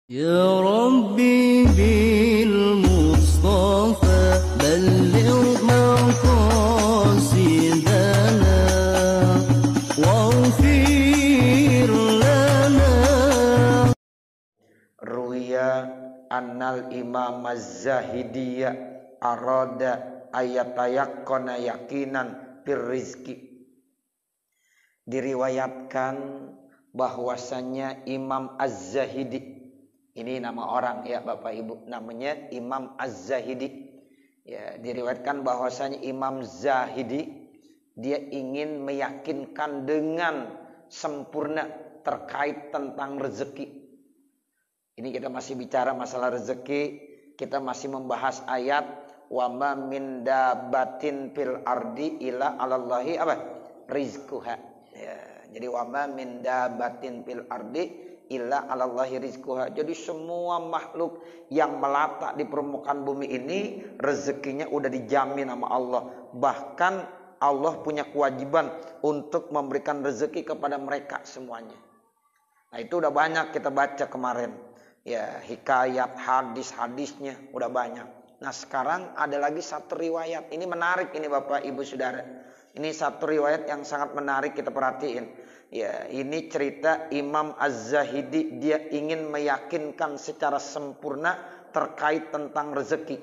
Ya Rabbi bil Mustafa balligh maqasidana waghfir lana. Ruya annal imam az-zahidiyya arada ayatayakkana yakinan fir rizki. Diriwayatkan bahwasanya Imam Az-Zahidi, ini nama orang ya Bapak Ibu, namanya Imam Az-Zahidi. Ya, diriwayatkan bahwasanya Imam Zahidi dia ingin meyakinkan dengan sempurna terkait tentang rezeki. Ini kita masih bicara masalah rezeki, kita masih membahas ayat wa ma min dabbatin fil ardi illa 'alallahi apa? Rizquha. Ya, jadi wa ma min dabbatin fil ardi illa 'alallahi rizquha. Jadi semua makhluk yang melata di permukaan bumi ini rezekinya udah dijamin sama Allah. Bahkan Allah punya kewajiban untuk memberikan rezeki kepada mereka semuanya. Nah, itu udah banyak kita baca kemarin. Ya, hikayat, hadis-hadisnya udah banyak. Nah, sekarang ada lagi satu riwayat. Ini menarik ini Bapak Ibu Saudara. Ini satu riwayat yang sangat menarik kita perhatiin. Ya, ini cerita Imam Az-Zahidi, dia ingin meyakinkan secara sempurna terkait tentang rezeki.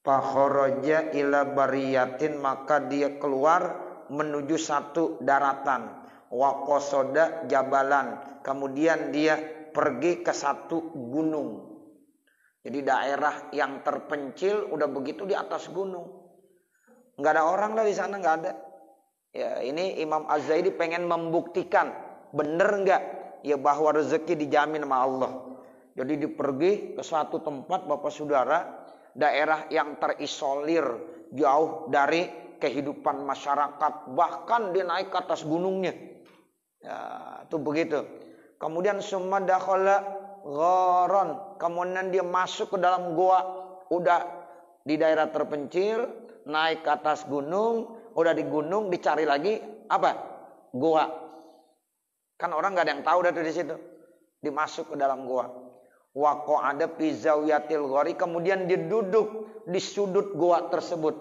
Fakharaja ila bariyatin, maka dia keluar menuju satu daratan. Wa qasada jabalan, kemudian dia pergi ke satu gunung. Jadi daerah yang terpencil udah begitu di atas gunung. Nggak ada orang lah di sana, nggak ada. Ya, ini Imam Az-Zahidi pengen membuktikan bener nggak ya bahwa rezeki dijamin sama Allah. Jadi dipergi ke suatu tempat Bapak Saudara, daerah yang terisolir jauh dari kehidupan masyarakat, bahkan dia naik ke atas gunungnya. Ya, itu begitu. Kemudian summa dakhala gharan, kemudian dia masuk ke dalam gua. Udah di daerah terpencil, naik ke atas gunung, udah di gunung dicari lagi apa? Gua. Kan orang nggak ada yang tahu dari situ. Dimasuk ke dalam gua. Wa qa'ada fi zawiyatil ghari, kemudian dia duduk di sudut gua tersebut.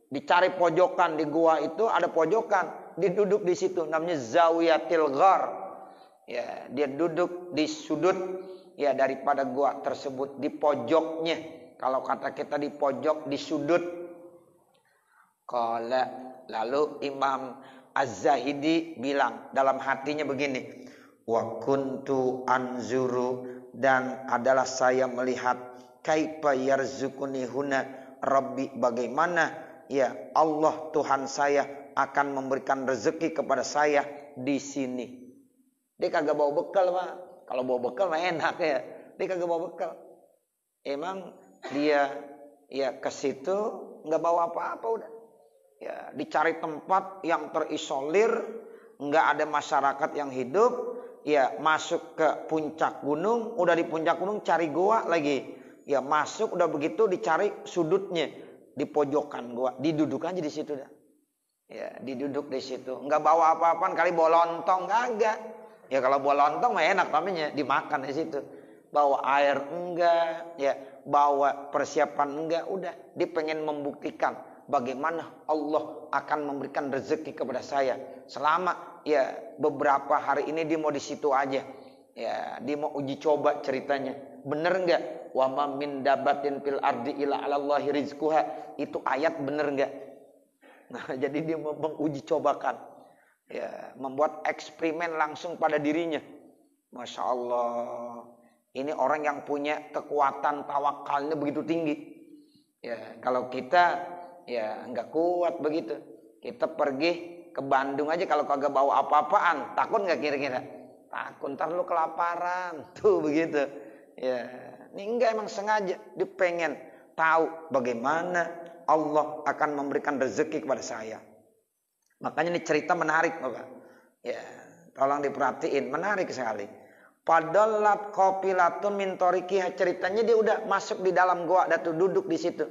Dicari pojokan di gua itu, ada pojokan, dia duduk di situ, namanya zawiyatil ghar. Ya, dia duduk di sudut ya daripada gua tersebut, di pojoknya. Kalau kata kita di pojok, di sudut. Qala, lalu Imam Az-Zahidi bilang dalam hatinya begini, wa kuntu anzuru, dan adalah saya melihat kaifa yarzuquni huna rabbi, bagaimana ya Allah Tuhan saya akan memberikan rezeki kepada saya di sini. Dia kagak bawa bekal, Pak. Kalau bawa bekal mah enak ya. Dia kagak bawa bekal. Emang dia ya ke situ nggak bawa apa-apa udah. Ya, dicari tempat yang terisolir, nggak ada masyarakat yang hidup. Ya, masuk ke puncak gunung, udah di puncak gunung cari gua lagi. Ya, masuk udah begitu dicari sudutnya di pojokan gua, diduduk aja di situ dah. Ya, diduduk di situ. Nggak bawa apa-apaan, kali bawa lontong kagak. Ya kalau bawa lontong mah enak namanya, dimakan di situ. Bawa air enggak, ya, bawa persiapan enggak, udah. Dia pengen membuktikan bagaimana Allah akan memberikan rezeki kepada saya. Selama ya beberapa hari ini dia mau di situ aja. Ya, dia mau uji coba ceritanya. Bener enggak? Wa ma min dabatin fil ardi illa 'alallahi rizquha. Itu ayat bener enggak? Nah, jadi dia mau menguji cobakan. Ya, membuat eksperimen langsung pada dirinya. Masya Allah. Ini orang yang punya kekuatan tawakalnya begitu tinggi. Ya, kalau kita ya nggak kuat begitu. Kita pergi ke Bandung aja kalau kagak bawa apa-apaan, takut nggak kira-kira? Takut, ntar lu kelaparan. Tuh begitu. Ya, ini enggak, emang sengaja. Dia pengen tahu bagaimana Allah akan memberikan rezeki kepada saya. Makanya ini cerita menarik, Bapak. Ya, tolong diperhatiin, menarik sekali. Padallat qapilatun min tariqiha, ceritanya dia udah masuk di dalam gua, ada tuh duduk di situ.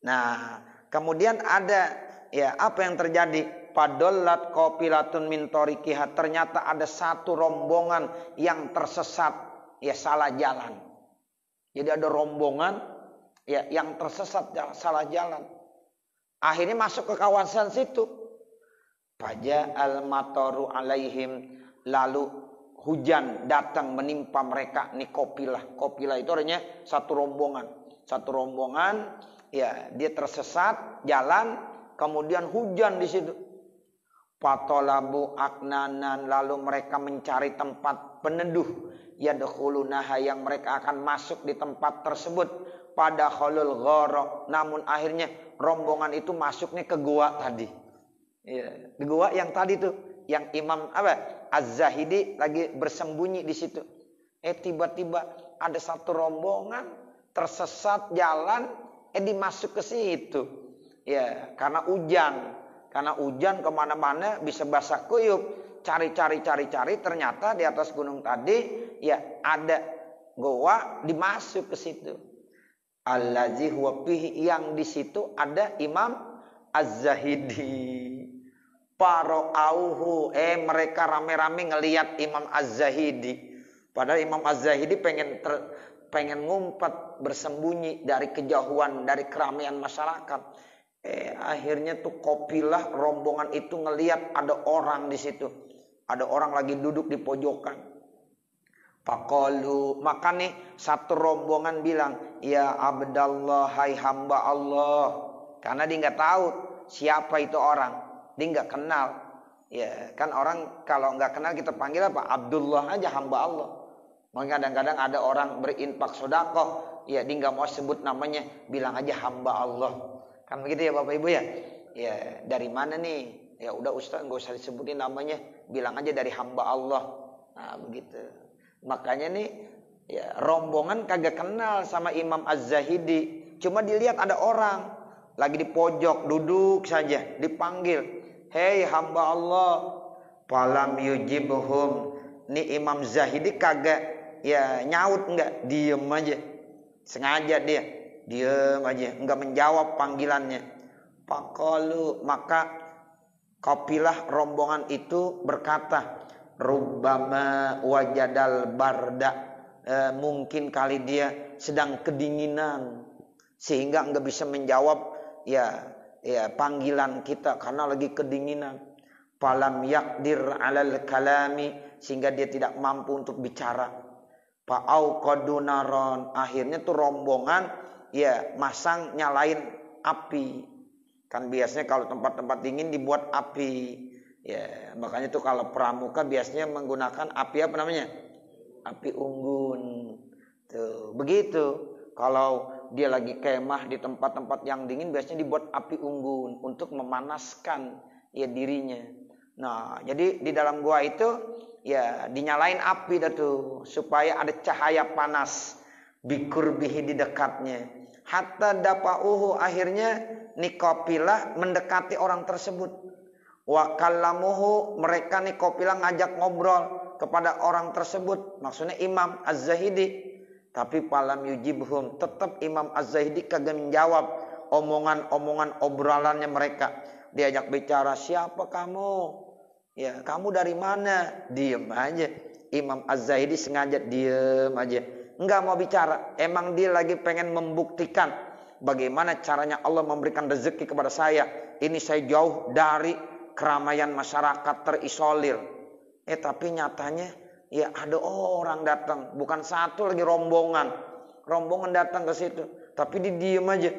Nah, kemudian ada ya apa yang terjadi? Padallat qapilatun min tariqiha, ternyata ada satu rombongan yang tersesat ya salah jalan. Jadi ada rombongan ya yang tersesat salah jalan. Akhirnya masuk ke kawasan situ. Faja'al mataru alaihim, lalu hujan datang menimpa mereka. Ini kopilah. Kopilah itu artinya satu rombongan. Satu rombongan ya dia tersesat jalan, kemudian hujan di situ. Fatolabu aknanan, lalu mereka mencari tempat peneduh. Yadkhulunaha, yang mereka akan masuk di tempat tersebut. Pada khalul ghara, namun akhirnya rombongan itu masuknya ke gua tadi. Ya, di gua yang tadi tuh, yang Imam Az-Zahidi lagi bersembunyi di situ. Tiba-tiba ada satu rombongan tersesat jalan, dimasuk ke situ. Ya, karena hujan kemana-mana bisa basah kuyup. Cari, ternyata di atas gunung tadi ya ada goa, dimasuk ke situ. Allazi huwa fihi, yang di situ ada Imam Az-Zahidi. Para'auhu, mereka rame-rame ngelihat Imam Az-Zahidi. Padahal Imam Az-Zahidi pengen ngumpet, bersembunyi dari kejauhan, dari keramaian masyarakat. Akhirnya tuh kopilah rombongan itu ngelihat ada orang di situ. Ada orang lagi duduk di pojokan. Faqalu, maka nih satu rombongan bilang, ya Abdallah, hai hamba Allah. Karena dia nggak tahu siapa itu orang, dia nggak kenal. Ya kan orang kalau nggak kenal kita panggil apa? Abdullah aja, hamba Allah. Maka kadang-kadang ada orang berinfak sedekah, ya dia nggak mau sebut namanya, bilang aja hamba Allah. Kan begitu ya Bapak Ibu ya? Ya dari mana nih? Ya udah Ustaz nggak usah disebutin namanya, bilang aja dari hamba Allah. Nah begitu. Makanya nih ya rombongan kagak kenal sama Imam Az-Zahidi. Cuma dilihat ada orang lagi di pojok duduk saja, dipanggil, hei hamba Allah. Falam yujibhum, nih Imam Zahidi kagak ya nyaut, enggak, diem aja. Sengaja dia diem aja, enggak menjawab panggilannya. Faqalu, maka kapilah rombongan itu berkata, rubbama wajadal barda, mungkin kali dia sedang kedinginan sehingga enggak bisa menjawab ya panggilan kita karena lagi kedinginan. Falam yakdir alal kalami, sehingga dia tidak mampu untuk bicara. Fa'auqadu naron, akhirnya tuh rombongan ya masang nyalain api. Kan biasanya kalau tempat-tempat dingin dibuat api. Ya, makanya tuh kalau pramuka biasanya menggunakan api apa namanya? Api unggun. Tuh, begitu. Kalau dia lagi kemah di tempat-tempat yang dingin biasanya dibuat api unggun untuk memanaskan ya dirinya. Nah, jadi di dalam gua itu ya dinyalain api dah tuh supaya ada cahaya panas bikurbihi di dekatnya. Hatta dapa'uhu, akhirnya nikopilah mendekati orang tersebut. Wa kallamuhu, mereka nikopilah ngajak ngobrol kepada orang tersebut. Maksudnya Imam Az-Zahidi. Tapi palam yujibhum, tetap Imam Az-Zahidi kagak menjawab omongan-omongan obrolannya mereka. Diajak bicara, siapa kamu? Ya, kamu dari mana? Diem aja. Imam Az-Zahidi sengaja diem aja. Enggak mau bicara. Emang dia lagi pengen membuktikan bagaimana caranya Allah memberikan rezeki kepada saya. Ini saya jauh dari keramaian masyarakat, terisolir. Tapi nyatanya ya ada orang datang, bukan satu lagi, rombongan datang ke situ, tapi dia diem aja,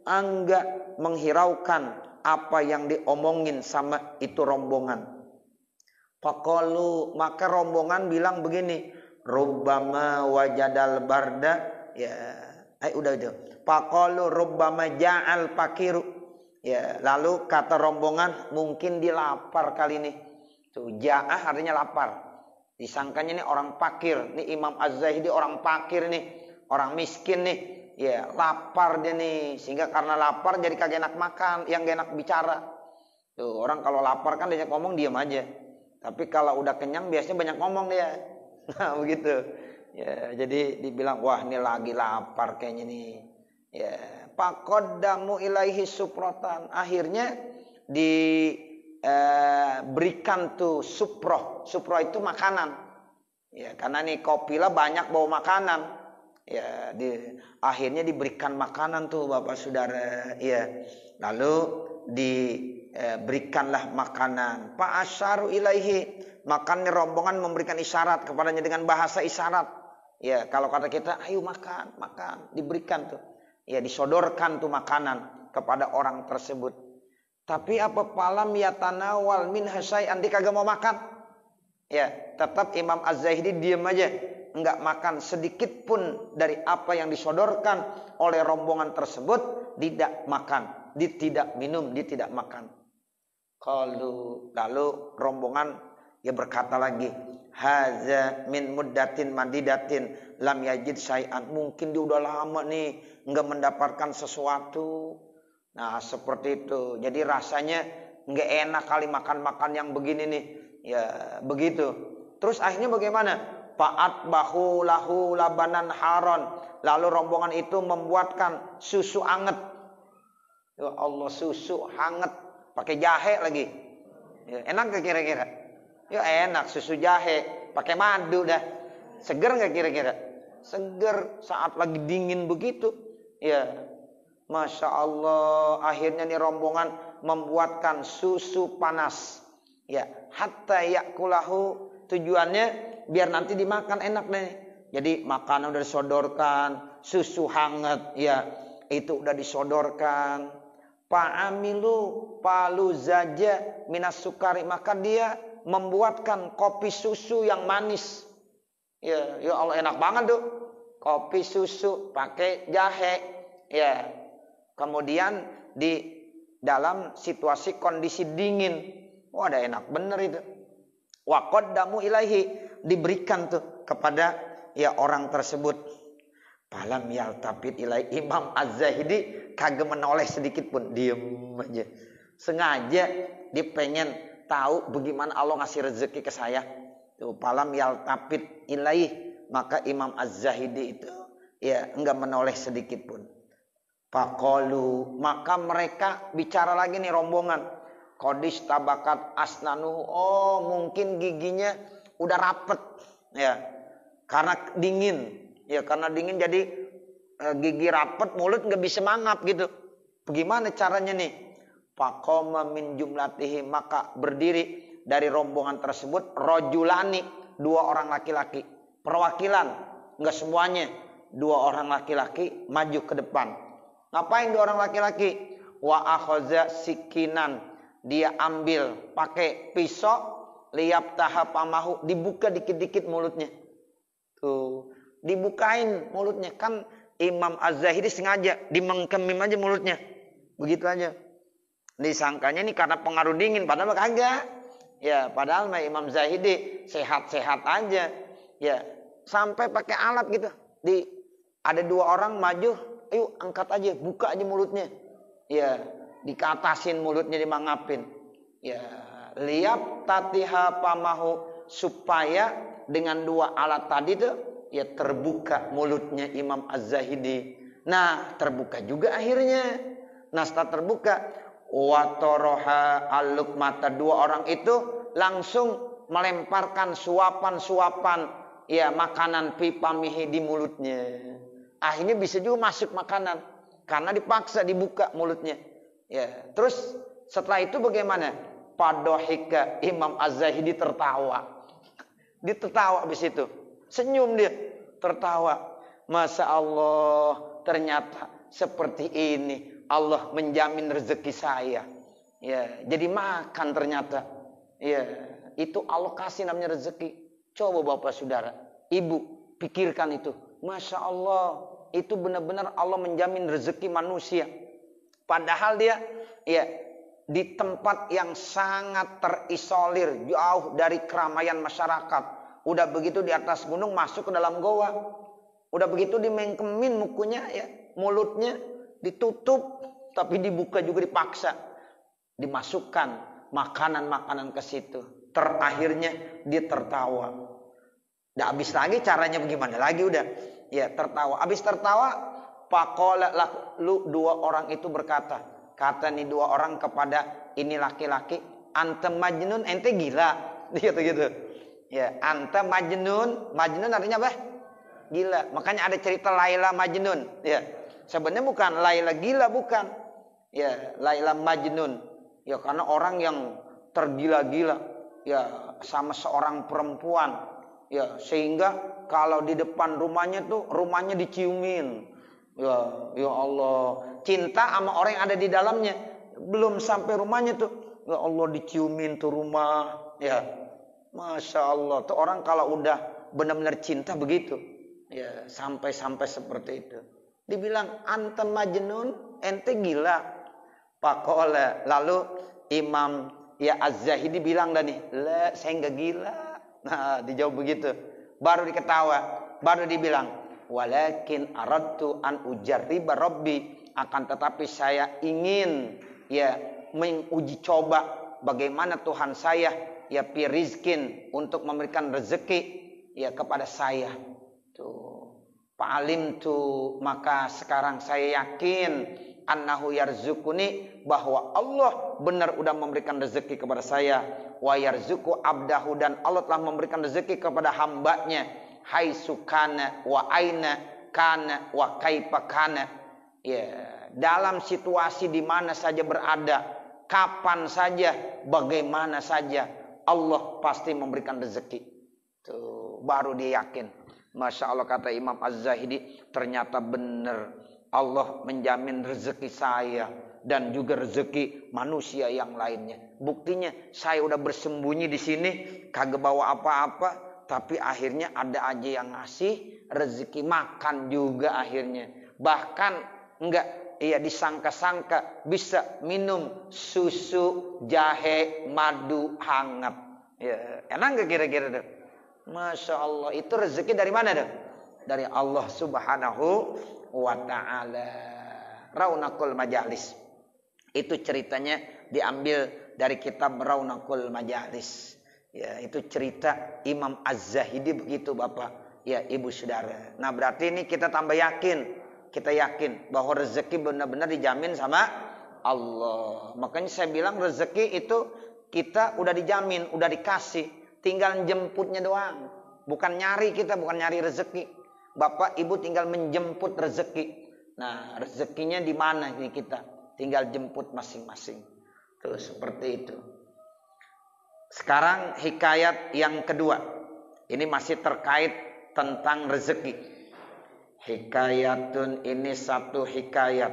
enggak menghiraukan apa yang diomongin sama itu rombongan. Faqalu, maka rombongan bilang begini, rubbama wajadal barda, ya udah itu. Faqalu rubbama ja'al fakiru, ya lalu kata rombongan, mungkin dia lapar kali ini. Tuh ja'ah artinya lapar. Disangkanya ini orang fakir, nih Imam Az-Zahidi orang fakir nih, orang miskin nih, ya lapar dia nih, sehingga karena lapar jadi kagak enak makan, yang gak enak bicara. Tuh orang kalau lapar kan banyak ngomong, diam aja. Tapi kalau udah kenyang biasanya banyak ngomong dia. Nah begitu. Ya jadi dibilang, wah ini lagi lapar kayaknya nih. Ya faqaddamu ilaihi suprotan, akhirnya di berikan tuh suproh itu makanan. Ya, karena nih kopilah banyak bawa makanan. Ya, akhirnya diberikan makanan tuh Bapak Saudara. Ya. Lalu diberikanlah makanan. Pak asyaru ilaihi. Makannya rombongan memberikan isyarat kepadanya dengan bahasa isyarat. Ya, kalau kata kita, ayo makan, makan, diberikan tuh. Ya, disodorkan tuh makanan kepada orang tersebut. Tapi apa palam yatanawal min hasai'an, dia kagak mau makan. Ya, tetap Imam Az-Zahidi diam aja, enggak makan sedikit pun dari apa yang disodorkan oleh rombongan tersebut, tidak makan, dia tidak minum, dia tidak makan. Lalu rombongan ya berkata lagi, haza min muddatin madidatin lam yajid syai'an. Mungkin dia udah lama nih enggak mendapatkan sesuatu. Nah, seperti itu. Jadi rasanya enggak enak kali makan-makan yang begini nih. Ya, begitu. Terus akhirnya bagaimana? Fa'at bahu lahu labanan haron. Lalu rombongan itu membuatkan susu anget. Ya Allah, susu hangat pakai jahe lagi. Ya, enak gak kira-kira? Ya enak, susu jahe pakai madu dah. Seger gak kira-kira? Seger saat lagi dingin begitu. Ya, Masya Allah. Akhirnya nih rombongan membuatkan susu panas. Ya, hatta yakulahu, tujuannya biar nanti dimakan enak nih. Jadi makanan udah disodorkan, susu hangat, ya itu udah disodorkan. Fa'amilu palu zaja minas sukari, maka dia membuatkan kopi susu yang manis. Ya, ya Allah enak banget tuh. Kopi susu pakai jahe. Ya. Kemudian di dalam situasi kondisi dingin. Wah, ada enak bener itu. Wa qaddamu ilaihi, diberikan tuh kepada ya orang tersebut. Falam yaltafit ilai, Imam Az-Zahidi kagak menoleh sedikit pun, diem aja. Sengaja dia pengen tahu bagaimana Allah ngasih rezeki ke saya. Tuh, falam yaltafit ilai, maka Imam Az-Zahidi itu ya enggak menoleh sedikit pun. Faqalu, maka mereka bicara lagi nih rombongan. Qadis tabakat asnanu, oh mungkin giginya udah rapet ya, karena dingin ya, karena dingin jadi gigi rapet, mulut nggak bisa mangap gitu. Bagaimana caranya nih? Faqama min jumlatihi, maka berdiri dari rombongan tersebut rojulani, dua orang laki-laki, perwakilan, nggak semuanya, dua orang laki-laki maju ke depan. Ngapain dua orang laki-laki? Wa akhaza sikinan, dia ambil pakai pisau, liap tahapamahu, dibuka dikit-dikit mulutnya. Tuh, dibukain mulutnya. Kan Imam Az-Zahidi sengaja dimengkemim aja mulutnya. Begitu aja. Disangkanya ini karena pengaruh dingin, padahal kagak. Ya, padahal Imam Zahidi sehat-sehat aja. Ya, sampai pakai alat gitu. Ada dua orang maju, ayo angkat aja, buka aja mulutnya. Ya, dikatasin mulutnya, dimangapin. Ya, liap tatiha pamahu, supaya dengan dua alat tadi tuh ya terbuka mulutnya Imam Az-Zahidi. Nah, terbuka juga akhirnya. Nah, setelah terbuka, watoroha al-luqmata, dua orang itu langsung melemparkan suapan-suapan ya makanan pipamihi di mulutnya. Akhirnya bisa juga masuk makanan karena dipaksa dibuka mulutnya. Ya, terus setelah itu bagaimana? Padohika, Imam Az-Zahidi tertawa. Dia tertawa habis itu. Senyum dia, tertawa. Masya Allah, ternyata seperti ini Allah menjamin rezeki saya. Ya, jadi makan ternyata. Ya, itu alokasi namanya rezeki. Coba Bapak Saudara, Ibu pikirkan itu. Masya Allah, itu benar-benar Allah menjamin rezeki manusia. Padahal dia ya di tempat yang sangat terisolir, jauh dari keramaian masyarakat. Udah begitu di atas gunung, masuk ke dalam goa. Udah begitu dimengkemin mukunya ya, mulutnya ditutup, tapi dibuka juga dipaksa. Dimasukkan makanan-makanan ke situ. Terakhirnya dia tertawa. Udah habis lagi caranya bagaimana lagi udah. Ya tertawa. Habis tertawa, faqala lu, dua orang itu berkata. Kata nih dua orang kepada ini laki-laki, antem majnun, ente gila. Gitu-gitu. Ya, anta majnun. Majnun artinya apa? Gila. Makanya ada cerita Laila Majnun. Ya. Sebenarnya bukan Laila gila, bukan. Ya, Laila Majnun. Ya, karena orang yang tergila-gila ya sama seorang perempuan. Ya, sehingga kalau di depan rumahnya tuh rumahnya diciumin. Ya Allah, cinta sama orang yang ada di dalamnya. Belum sampai rumahnya tuh, ya Allah diciumin tuh rumah. Ya, Masya Allah. Tuh orang kalau udah benar-benar cinta begitu. Ya, sampai-sampai seperti itu. Dibilang anta majnun, ente gila. Pakola. Lalu Imam ya Az-Zahidi bilang dah nih, "La, saya enggak gila." Nah, dijawab begitu. Baru diketawa, baru dibilang, "Walakin aradtu an ujarriba rabbi." Akan tetapi saya ingin ya menguji coba bagaimana Tuhan saya ya fi rizkin untuk memberikan rezeki ya kepada saya. Tuh. Fa'alim tuh, maka sekarang saya yakin annahu yarzukuni, bahwa Allah benar udah memberikan rezeki kepada saya. Wa yarzuku abdahu, dan Allah telah memberikan rezeki kepada hambanya. Haitsu kana wa aina kana wa kaifa kana. Ya, dalam situasi di mana saja berada, kapan saja, bagaimana saja, Allah pasti memberikan rezeki. Tuh, baru dia yakin. Masya Allah, kata Imam Az-Zahidi, ternyata benar Allah menjamin rezeki saya dan juga rezeki manusia yang lainnya. Buktinya saya udah bersembunyi di sini, kagak bawa apa-apa, tapi akhirnya ada aja yang ngasih rezeki makan juga akhirnya. Bahkan enggak ya disangka-sangka bisa minum susu jahe madu hangat. Ya, enak enggak kira-kira tuh? Masya Allah, itu rezeki dari mana tuh? Dari Allah Subhanahu wa ta'ala. Raunaqul Majalis. Itu ceritanya diambil dari kitab Raunaqul Majalis. Ya, itu cerita Imam Az-Zahidi begitu Bapak. Ya, Ibu Saudara. Nah, berarti ini kita tambah yakin. Kita yakin bahwa rezeki benar-benar dijamin sama Allah. Makanya saya bilang rezeki itu kita udah dijamin, udah dikasih. Tinggal jemputnya doang. Bukan nyari, kita bukan nyari rezeki. Bapak Ibu tinggal menjemput rezeki. Nah, rezekinya di mana ini kita? Tinggal jemput masing-masing. Tuh, seperti itu. Sekarang hikayat yang kedua. Ini masih terkait tentang rezeki. Hikayatun, ini satu hikayat.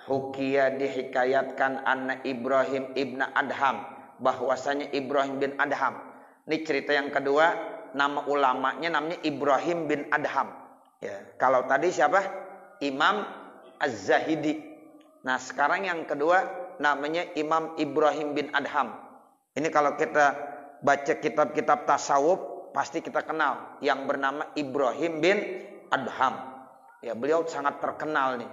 Hukia dihikayatkan anna Ibrahim ibn Adham. Bahwasanya Ibrahim bin Adham. Ini cerita yang kedua, nama ulamanya namanya Ibrahim bin Adham. Ya, kalau tadi siapa? Imam Az-Zahidi. Nah, sekarang yang kedua namanya Imam Ibrahim bin Adham. Ini kalau kita baca kitab-kitab tasawuf pasti kita kenal yang bernama Ibrahim bin Adham. Ya, beliau sangat terkenal nih.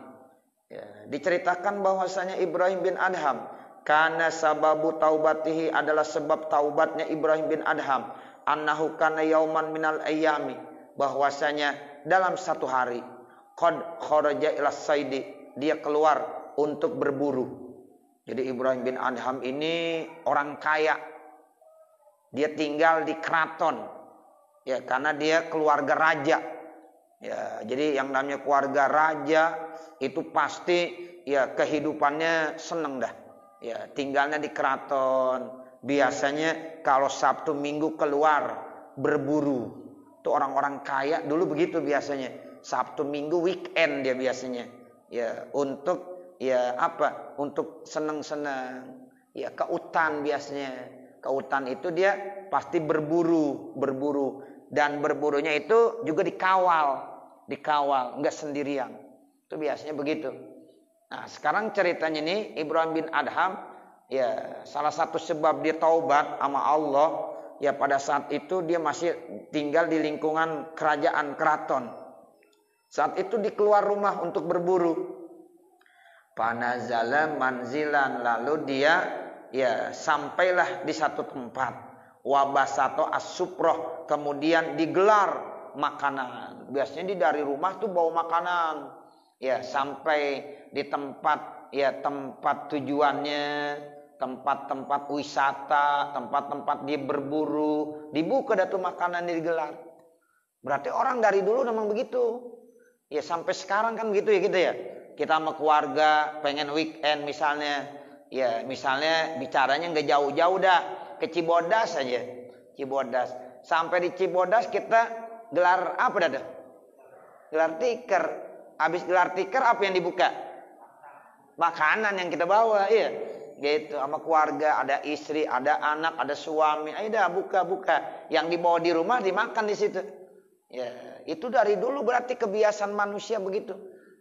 Ya, diceritakan bahwasanya Ibrahim bin Adham karena sababu taubatihi, adalah sebab taubatnya Ibrahim bin Adham, annahu kana yauman minal ayyami, bahwasanya dalam satu hari qad kharaja ila saidi, dia keluar untuk berburu. Jadi Ibrahim bin Adham ini orang kaya. Dia tinggal di keraton. Ya, karena dia keluarga raja. Ya, jadi yang namanya keluarga raja itu pasti ya kehidupannya seneng dah. Ya, tinggalnya di keraton. Biasanya kalau Sabtu Minggu keluar berburu. Itu orang-orang kaya dulu begitu biasanya. Sabtu Minggu weekend dia biasanya. Ya, untuk ya apa? Untuk senang-senang. Ya, ke hutan biasanya. Ke hutan itu dia pasti berburu. Dan berburunya itu juga dikawal, enggak sendirian. Itu biasanya begitu. Nah, sekarang ceritanya ini Ibrahim bin Adham, ya salah satu sebab dia taubat sama Allah, ya pada saat itu dia masih tinggal di lingkungan kerajaan keraton. Saat itu dia keluar rumah untuk berburu. Panazala manzilan, lalu dia ya sampailah di satu tempat. Wabasato as-suproh, kemudian digelar makanan. Biasanya dia dari rumah tuh bawa makanan. Ya, sampai di tempat ya tempat tujuannya, tempat-tempat wisata, tempat-tempat dia berburu, dibuka dah tuh makanan digelar. Berarti orang dari dulu memang begitu. Ya sampai sekarang kan begitu ya kita ya. Kita sama keluarga pengen weekend misalnya, ya misalnya bicaranya nggak jauh-jauh dah, ke Cibodas aja. Cibodas. Sampai di Cibodas kita gelar apa dah? Gelar tikar. Habis gelar tikar apa yang dibuka? Makanan yang kita bawa, iya. Gitu sama keluarga, ada istri, ada anak, ada suami. Ayo dah buka-buka. Yang dibawa di rumah dimakan di situ. Ya, itu dari dulu berarti kebiasaan manusia begitu.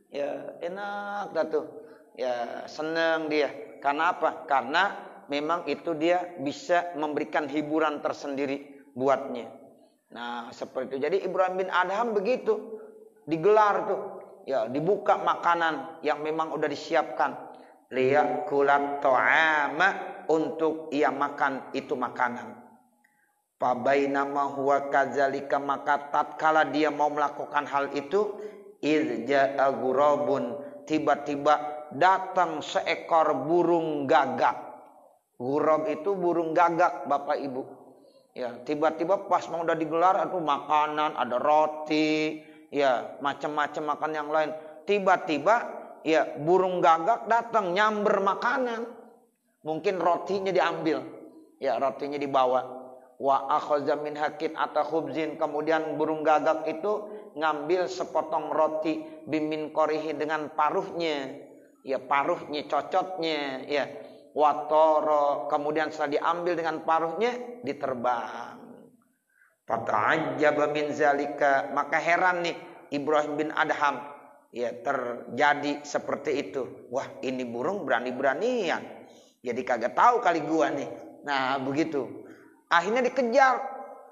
Ya, enak dah tuh. Ya, senang dia. Karena apa? Karena memang itu dia bisa memberikan hiburan tersendiri buatnya. Nah, seperti itu. Jadi Ibrahim bin Adham begitu. Digelar tuh. Ya, dibuka makanan yang memang udah disiapkan. Liyakulat ta'ama, untuk ia makan itu makanan. Fabainama huwa kadzalika, maka tatkala dia mau melakukan hal itu, irja'a ghurabun, tiba-tiba datang seekor burung gagak. Ghurab itu burung gagak, Bapak Ibu. Ya, tiba-tiba pas mau udah digelar itu makanan, ada roti, ya, macam-macam makan yang lain. Tiba-tiba ya burung gagak datang nyamber makanan. Mungkin rotinya diambil. Ya, rotinya dibawa. Wa akhadha min hakin ata khubzin, kemudian burung gagak itu ngambil sepotong roti bimin korihi, dengan paruhnya. Ya, paruhnya, cocotnya, ya. Watoro, kemudian setelah diambil dengan paruhnya diterbang. Fata'ajjaba min zalika, maka heran nih Ibrahim bin Adham. Ya, terjadi seperti itu. Wah, ini burung berani-beranian. Jadi kagak tahu kali gua nih. Nah, begitu. Akhirnya dikejar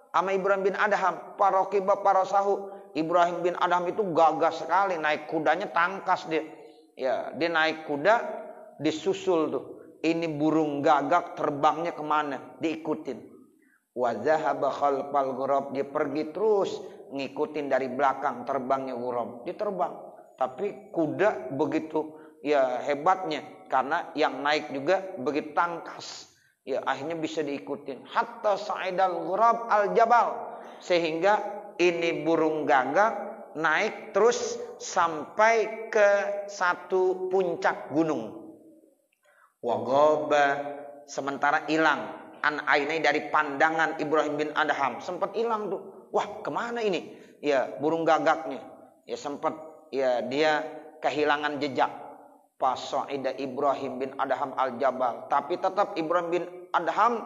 sama Ibrahim bin Adham. Parokiba parosahu. Ibrahim bin Adham itu gagah sekali, naik kudanya tangkas dia. Ya, dia naik kuda, disusul tuh. Ini burung gagak terbangnya kemana? Diikutin. Wa zahaba khalfal ghurab, dia pergi terus ngikutin dari belakang terbangnya ghurab. Dia terbang. Tapi kuda begitu ya hebatnya, karena yang naik juga begitu tangkas. Ya, akhirnya bisa diikutin. Hatta sa'idal ghurab al jabal, sehingga ini burung gagak naik terus sampai ke satu puncak gunung. Wagoba, sementara hilang an ainai, dari pandangan Ibrahim bin Adham. Sempat hilang tuh. Wah, kemana ini? Ya, burung gagaknya. Ya, sempat ya dia kehilangan jejak. Fasaida Ibrahim bin Adham al-Jabal. Tapi tetap Ibrahim bin Adham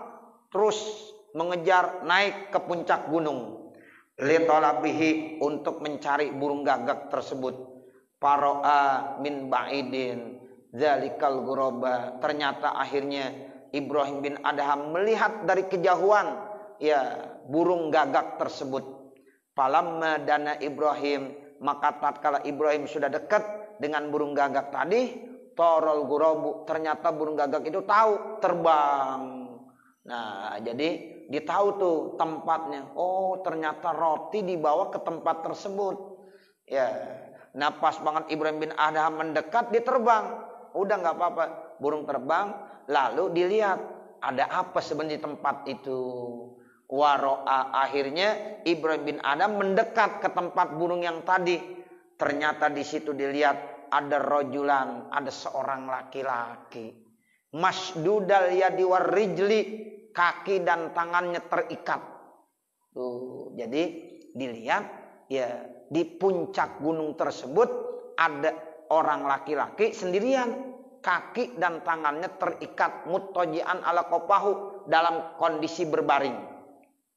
terus mengejar, naik ke puncak gunung. Litolabihi, untuk mencari burung gagak tersebut. Paro'a min ba'idin zalikal ghuraba, ternyata akhirnya Ibrahim bin Adham melihat dari kejauhan ya burung gagak tersebut. Falamma dana Ibrahim, maka tatkala Ibrahim sudah dekat dengan burung gagak tadi, tarol ghurabu, ternyata burung gagak itu tahu terbang. Nah, jadi dia tahu tuh tempatnya. Oh, ternyata roti dibawa ke tempat tersebut. Ya, nah pas banget Ibrahim bin Adham mendekat, dia terbang. Udah nggak apa-apa, burung terbang. Lalu dilihat ada apa sebenarnya di tempat itu. Waro'a, akhirnya Ibrahim bin Adham mendekat ke tempat burung yang tadi. Ternyata di situ dilihat ada rojulan, ada seorang laki-laki. Masdudal yadi warijli, kaki dan tangannya terikat. Tuh, jadi dilihat ya di puncak gunung tersebut ada orang laki-laki sendirian, kaki dan tangannya terikat, muttaji'an ala qafahu, dalam kondisi berbaring.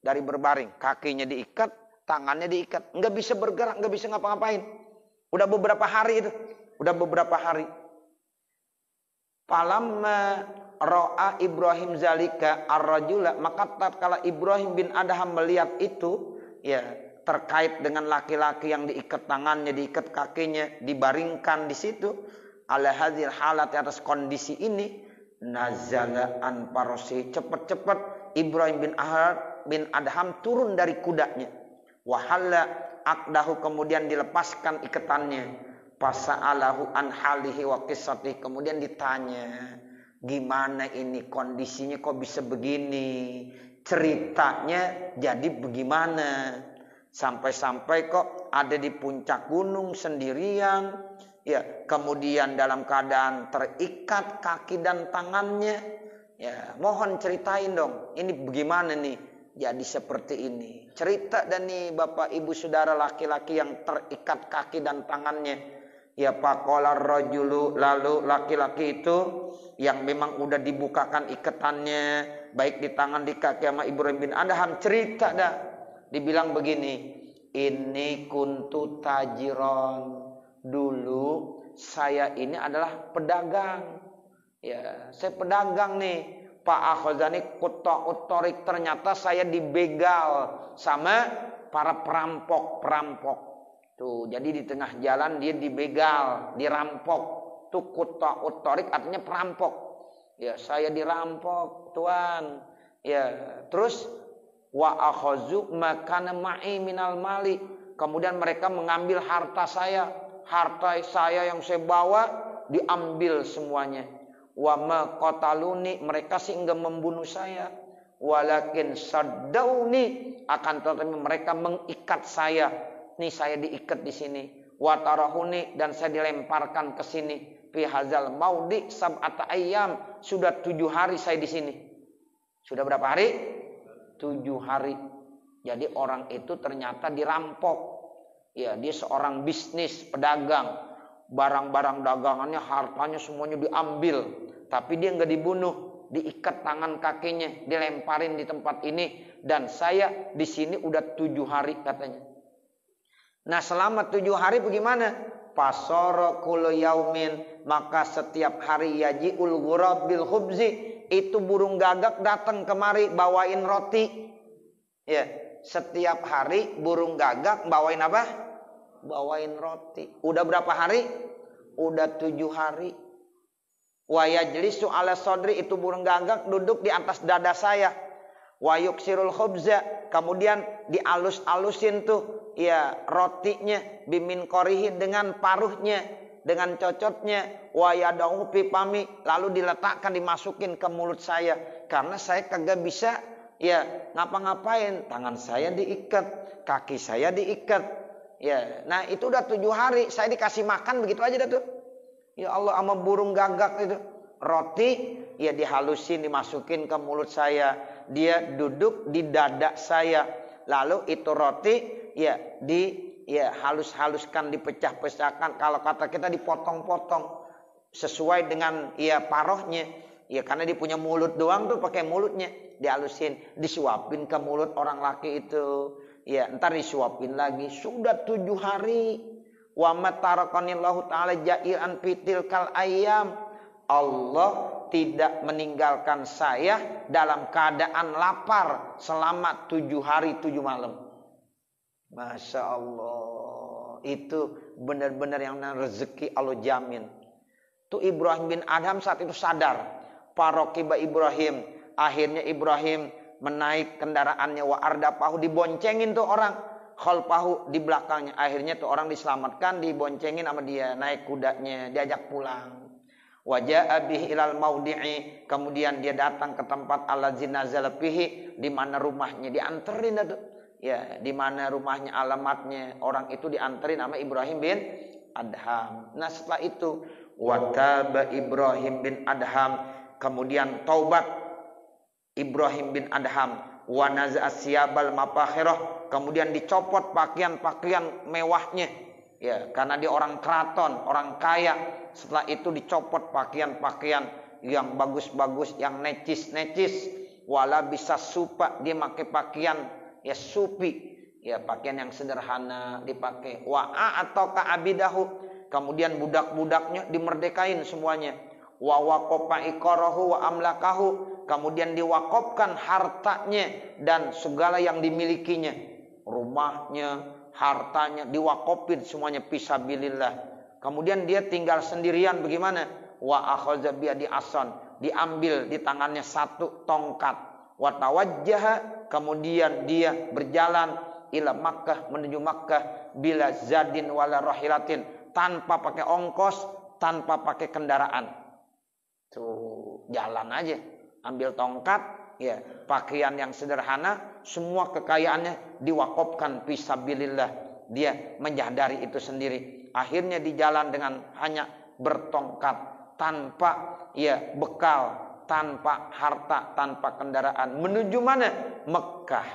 Dari berbaring, kakinya diikat, tangannya diikat, nggak bisa bergerak, nggak bisa ngapa-ngapain. Udah beberapa hari itu, udah beberapa hari. Falamma ra'a Ibrahim zalika ar-rajula, maka tatkala Ibrahim bin Adham melihat itu, ya terkait dengan laki-laki yang diikat tangannya, diikat kakinya, dibaringkan di situ, ala hadzal halat, atas kondisi ini, nazala an parosi, cepat-cepat Ibrahim bin Adham turun dari kudanya. Wahalla aqdahu, kemudian dilepaskan ikatannya. Fasa'alahu an halihi wa qissatihi, kemudian ditanya. Gimana ini kondisinya kok bisa begini? Ceritanya jadi bagaimana? Sampai-sampai kok ada di puncak gunung sendirian, ya, kemudian dalam keadaan terikat kaki dan tangannya. Ya, mohon ceritain dong, ini bagaimana nih? Jadi seperti ini. Cerita dan nih Bapak Ibu Saudara laki-laki yang terikat kaki dan tangannya. Ya faqala rajulu, lalu laki-laki itu yang memang udah dibukakan ikatannya baik di tangan di kaki sama Ibrahim bin Adham, cerita dah. Dibilang begini, ini kuntu tajiron, dulu saya ini adalah pedagang. Ya, saya pedagang nih. Pak akhazani quta'ut-thariq, ternyata saya dibegal sama para perampok. Tuh, jadi di tengah jalan dia dibegal, dirampok. Tuh quta'ut-thariq artinya perampok. Ya, saya dirampok, Tuan. Ya, terus wa akhazu makana ma'i minal mali. Kemudian mereka mengambil harta saya yang saya bawa diambil semuanya. Wa ma qataluni, mereka sih enggak membunuh saya, walakin saddauni, akan tetapi mereka mengikat saya. Nih saya diikat di sini. Wa tarahuni, dan saya dilemparkan ke sini. Fi hazal maudi sab'ata ayyam, sudah 7 hari saya di sini. Sudah berapa hari? 7 hari. Jadi orang itu ternyata dirampok. Ya, dia seorang bisnis, pedagang. Barang-barang dagangannya, hartanya semuanya diambil. Tapi dia nggak dibunuh. Diikat tangan kakinya, dilemparin di tempat ini. Dan saya di sini udah 7 hari katanya. Nah selama 7 hari bagaimana? Pasoro kullu yaumin, maka setiap hari yaji'ul ghurab bil khubzi, itu burung gagak datang kemari bawain roti. Ya, setiap hari burung gagak bawain apa? Bawain roti. Udah berapa hari? Udah 7 hari. Wa yajlisu ala sodri, itu burung gagak duduk di atas dada saya. Wa yuksirul khubza, kemudian dialus-alusin tuh ya rotinya, bimin korihi, dengan paruhnya, dengan cocotnya. Wa yadahu pipami, lalu diletakkan, dimasukin ke mulut saya. Karena saya kagak bisa ya ngapa-ngapain, tangan saya diikat, kaki saya diikat. Ya, nah itu udah 7 hari saya dikasih makan begitu aja dah tuh. Ya Allah, sama burung gagak itu. Roti ya dihalusin, dimasukin ke mulut saya. Dia duduk di dada saya. Lalu itu roti ya halus-haluskan, dipecah-pecahkan. Kalau kata kita dipotong-potong sesuai dengan ya parohnya. Ya karena dia punya mulut doang tuh, pakai mulutnya dihalusin, disuapin ke mulut orang laki itu. Ya, ntar disuapin lagi. Sudah 7 hari. Wa matarakanillahu ta'ala ja'iran fitil kal ayam. Allah tidak meninggalkan saya dalam keadaan lapar selama 7 hari 7 malam. Masya Allah. Itu benar-benar yang rezeki Allah jamin. Tuh Ibrahim bin Adham saat itu sadar. Parokiba Ibrahim. Akhirnya Ibrahim menaik kendaraannya, wa ardapahu, diboncengin tuh orang, khalpahu, di belakangnya. Akhirnya tuh orang diselamatkan, diboncengin sama dia, naik kudanya, diajak pulang. Wa jaa bihi ilal maudi'i, kemudian dia datang ke tempat allazi nazala fihi, di mana rumahnya, dianterin tuh. Ya, di mana rumahnya, alamatnya, orang itu dianterin sama Ibrahim bin Adham. Nah, setelah itu wa taba Ibrahim bin Adham, kemudian taubat Ibrahim bin Adham, wa naza'a siyabal mafakhirah, kemudian dicopot pakaian-pakaian mewahnya. Ya, karena dia orang keraton, orang kaya. Setelah itu dicopot pakaian-pakaian yang bagus-bagus, yang necis-necis. Wala bisa supa, dia pakai pakaian ya supi, ya pakaian yang sederhana dipakai. Wa atau ka'abidahu, kemudian budak-budaknya dimerdekain semuanya. Wa waqafa iqarahu wa amlakahu, kemudian diwakafkan hartanya dan segala yang dimilikinya, rumahnya, hartanya diwakafin semuanya fisabilillah. Kemudian dia tinggal sendirian bagaimana? Wa akhadha bi yadi asan, diambil di tangannya 1 tongkat. Wa tawajjaha, kemudian dia berjalan ila Makkah, menuju Makkah, bila zadin wala rahilatin, tanpa pakai ongkos, tanpa pakai kendaraan. Tuh, jalan aja, ambil tongkat, ya, pakaian yang sederhana, semua kekayaannya diwakafkan fisabilillah. Dia menyadari itu sendiri. Akhirnya di jalan dengan hanya bertongkat, tanpa ya bekal, tanpa harta, tanpa kendaraan, menuju mana? Mekah.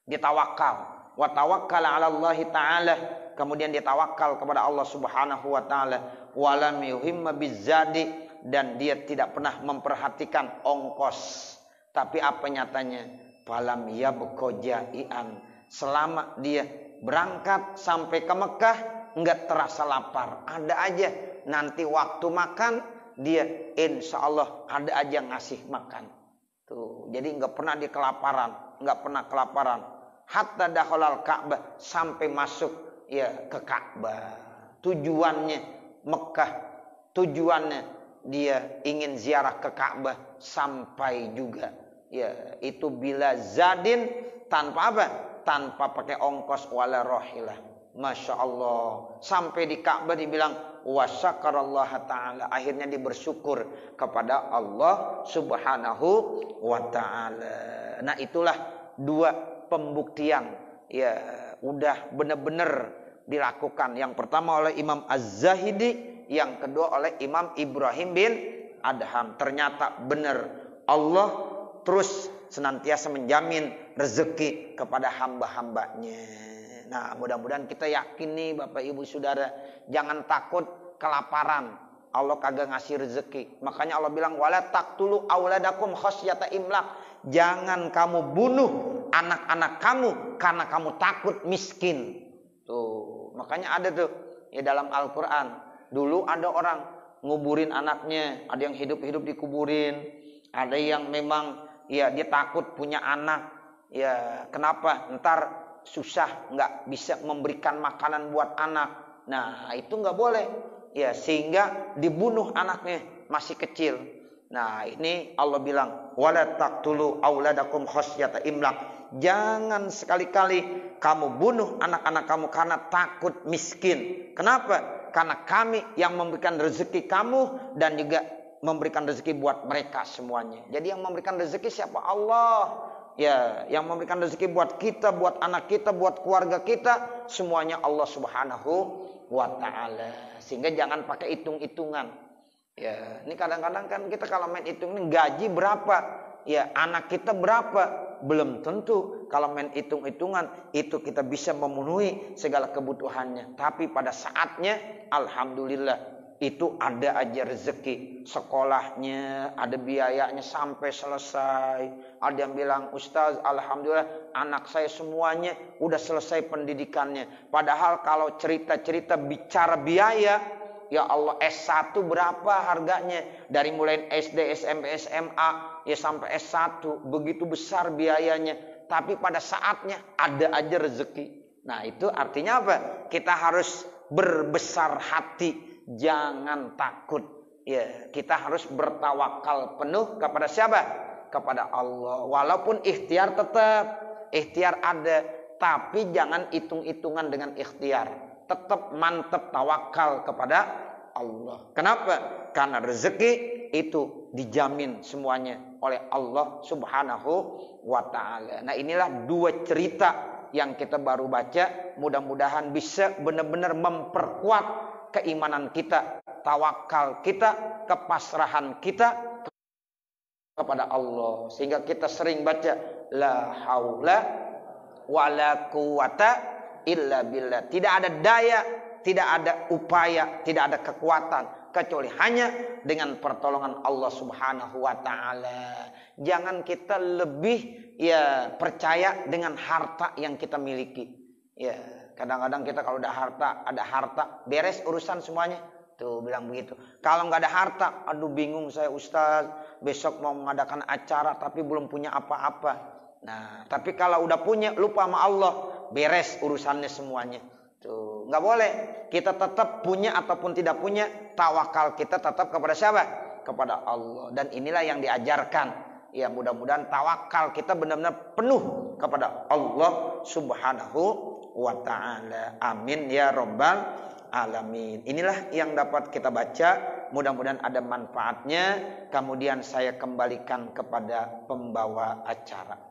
Ditawakal, wa tawakkala 'ala Allah taala, kemudian dia tawakal kepada Allah Subhanahu wa taala, walam yuhimma bizadi, dan dia tidak pernah memperhatikan ongkos. Tapi apa nyatanya? Falam yabqa ja'ian, selama dia berangkat sampai ke Mekah enggak terasa lapar. Ada aja nanti waktu makan dia insya Allah ada aja ngasih makan. Tuh, jadi enggak pernah dia kelaparan, enggak pernah kelaparan. Hatta dakhalal Ka'bah, sampai masuk ya ke Ka'bah. Tujuannya Mekah, tujuannya dia ingin ziarah ke Ka'bah, sampai juga ya itu bila zadin, tanpa apa? Tanpa pakai ongkos wala rohilah. Masya Allah, sampai di Ka'bah dibilang wasyakarallah ta'ala, akhirnya dia bersyukur kepada Allah Subhanahu wa ta'ala. Nah, itulah dua pembuktian ya udah benar-benar dilakukan. Yang pertama oleh Imam Az-Zahidi, yang kedua oleh Imam Ibrahim bin Adham. Ternyata benar Allah terus senantiasa menjamin rezeki kepada hamba-hambanya. Nah, mudah-mudahan kita yakin nih Bapak Ibu Saudara, jangan takut kelaparan. Allah kagak ngasih rezeki. Makanya Allah bilang wala taqtulu auladakum khasyata imlaq. Jangan kamu bunuh anak-anak kamu karena kamu takut miskin. Tuh, makanya ada tuh ya dalam Al-Qur'an. Dulu ada orang nguburin anaknya, ada yang hidup-hidup dikuburin, ada yang memang ya dia takut punya anak. Ya, kenapa? Ntar susah nggak bisa memberikan makanan buat anak. Nah, itu nggak boleh. Ya, sehingga dibunuh anaknya masih kecil. Nah, ini Allah bilang wala taqtulu auladakum khasyata imlaq. Jangan sekali-kali kamu bunuh anak-anak kamu karena takut miskin. Kenapa? Karena kami yang memberikan rezeki kamu dan juga memberikan rezeki buat mereka semuanya. Jadi yang memberikan rezeki siapa? Allah. Ya, yang memberikan rezeki buat kita, buat anak kita, buat keluarga kita, semuanya Allah Subhanahu wa ta'ala. Sehingga jangan pakai hitung-hitungan. Ya, ini kadang-kadang kan kita kalau main hitung ini gaji berapa? Ya, anak kita berapa? Belum tentu kalau main hitung-hitungan itu kita bisa memenuhi segala kebutuhannya. Tapi pada saatnya alhamdulillah itu ada aja rezeki. Sekolahnya ada biayanya sampai selesai. Ada yang bilang, Ustaz, alhamdulillah anak saya semuanya udah selesai pendidikannya. Padahal kalau cerita-cerita bicara biaya, ya Allah, S1 berapa harganya? Dari mulai SD, SMP, SMA, ya sampai S1. Begitu besar biayanya. Tapi pada saatnya ada aja rezeki. Nah, itu artinya apa? Kita harus berbesar hati. Jangan takut. Ya, kita harus bertawakal penuh kepada siapa? Kepada Allah. Walaupun ikhtiar tetap. Ikhtiar ada. Tapi jangan hitung-hitungan dengan ikhtiar. Tetap mantap tawakal kepada Allah. Kenapa? Karena rezeki itu dijamin semuanya oleh Allah Subhanahu wa ta'ala. Nah, inilah dua cerita yang kita baru baca. Mudah-mudahan bisa benar-benar memperkuat keimanan kita, tawakal kita, kepasrahan kita kepada Allah. Sehingga kita sering baca la haula wala quwata illa billah. Tidak ada daya, tidak ada upaya, tidak ada kekuatan kecuali hanya dengan pertolongan Allah Subhanahu wa taala. Jangan kita lebih ya percaya dengan harta yang kita miliki. Ya, kadang-kadang kita kalau ada harta, beres urusan semuanya. Tuh bilang begitu. Kalau nggak ada harta, aduh bingung saya Ustaz, besok mau mengadakan acara tapi belum punya apa-apa. Nah, tapi kalau udah punya, lupa sama Allah, beres urusannya semuanya. Tuh, nggak boleh. Kita tetap punya ataupun tidak punya, tawakal kita tetap kepada siapa? Kepada Allah. Dan inilah yang diajarkan. Ya, mudah-mudahan tawakal kita benar-benar penuh kepada Allah Subhanahu wa ta'ala. Amin ya rabbal alamin. Inilah yang dapat kita baca mudah-mudahan ada manfaatnya. Kemudian saya kembalikan kepada pembawa acara.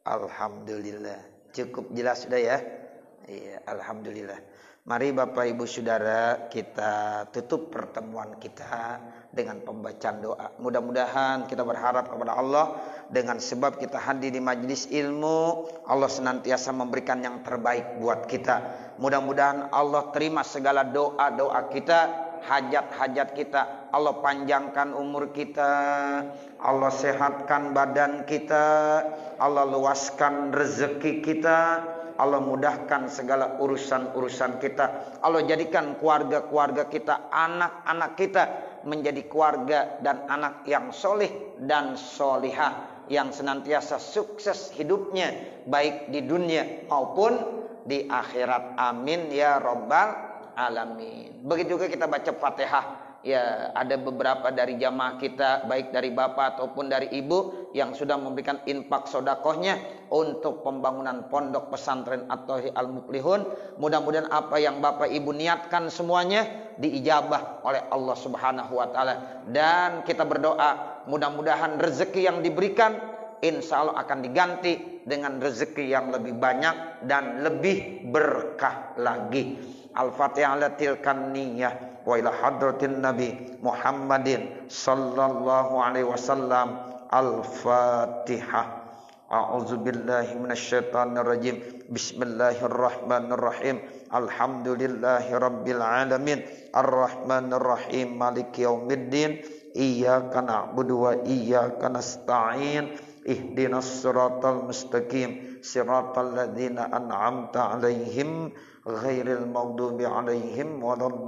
Alhamdulillah. Cukup jelas sudah ya? Iya, alhamdulillah. Mari Bapak Ibu Saudara, kita tutup pertemuan kita dengan pembacaan doa. Mudah-mudahan kita berharap kepada Allah dengan sebab kita hadir di majelis ilmu, Allah senantiasa memberikan yang terbaik buat kita. Mudah-mudahan Allah terima segala doa-doa kita, hajat-hajat kita. Allah panjangkan umur kita, Allah sehatkan badan kita, Allah luaskan rezeki kita, Allah mudahkan segala urusan-urusan kita. Allah jadikan keluarga-keluarga kita, anak-anak kita menjadi keluarga dan anak yang soleh dan solihah, yang senantiasa sukses hidupnya baik di dunia maupun di akhirat. Amin ya rabbal alamin. Begitu juga kita baca Fatihah. Ya, ada beberapa dari jamaah kita, baik dari bapak ataupun dari ibu, yang sudah memberikan infak sodakohnya untuk pembangunan pondok pesantren At-Thauhid Al-Muflihun. Mudah-mudahan apa yang bapak ibu niatkan semuanya diijabah oleh Allah Subhanahu wa taala. Dan kita berdoa, mudah-mudahan rezeki yang diberikan insya Allah akan diganti dengan rezeki yang lebih banyak dan lebih berkah lagi. Al-Fatihah ala tilkan niyah wa ila hadratin Nabi Muhammadin sallallahu alaihi wasallam. Al-Fatihah. A'udzu billahi minasyaitonir rajim. Bismillahirrahmanirrahim. Alhamdulillahi rabbil alamin. Arrahmanir rahim. Maliki yaumiddin. Iyyaka na'budu wa iyyaka nasta'in. Ihdinas siratal mustaqim. Siratal ladzina an'amta 'alaihim ghairil maghdubi 'alaihim waladdallin.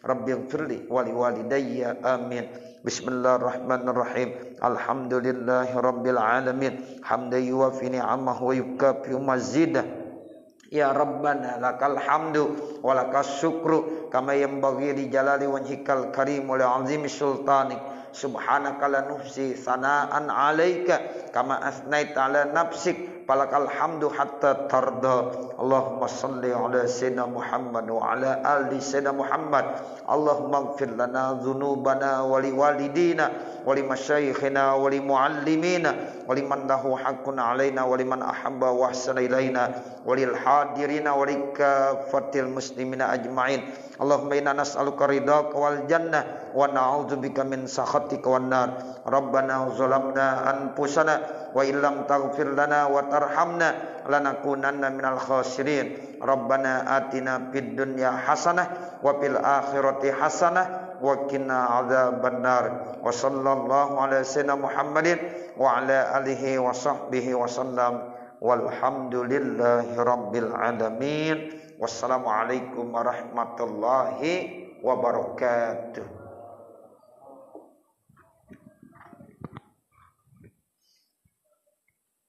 Rabbighfirli wa liwalidayya amin. Bismillahirrahmanirrahim. Alhamdulillahi rabbil alamin. Hamdan yuwafi ni'amahu wa yukafi mazidah. Ya Rabbana lakal hamdu wa lakas syukru kama yanbaghi li jalali wajhikal karim wa li azimi sultanik. Subhanaka la nuhsi sana'an 'alaika kama asnaita 'ala nafsik falakal hamdu hatta tarda. Allahumma salli 'ala sayyidina Muhammad wa 'ala ali sayyidina Muhammad. Allahumma ighfir lana dzunubana wa liwalidina wa limasyayikhina wa limuallimina wa liman lahu haqqun 'alaina wa liman ahabba wa ahsana ilaina wa lil hadirina wa likaffatil muslimina ajma'in. Allahumma inna nas'aluka ridhaka wal jannah wa na'udzubika min sakhatika wan nar. Rabbana zalamna anfusana wa illam taghfir lana wa tarhamna lanakunanna minal khasirin. Rabbana atina fid dunya hasanah wa fil akhirati hasanah wa qina adzabannar. Wa sallallahu ala sayyidina Muhammadin wa ala alihi wa sahbihi wa sallam. Walhamdulillahi rabbil alamin. Wassalamualaikum warahmatullahi wabarakatuh.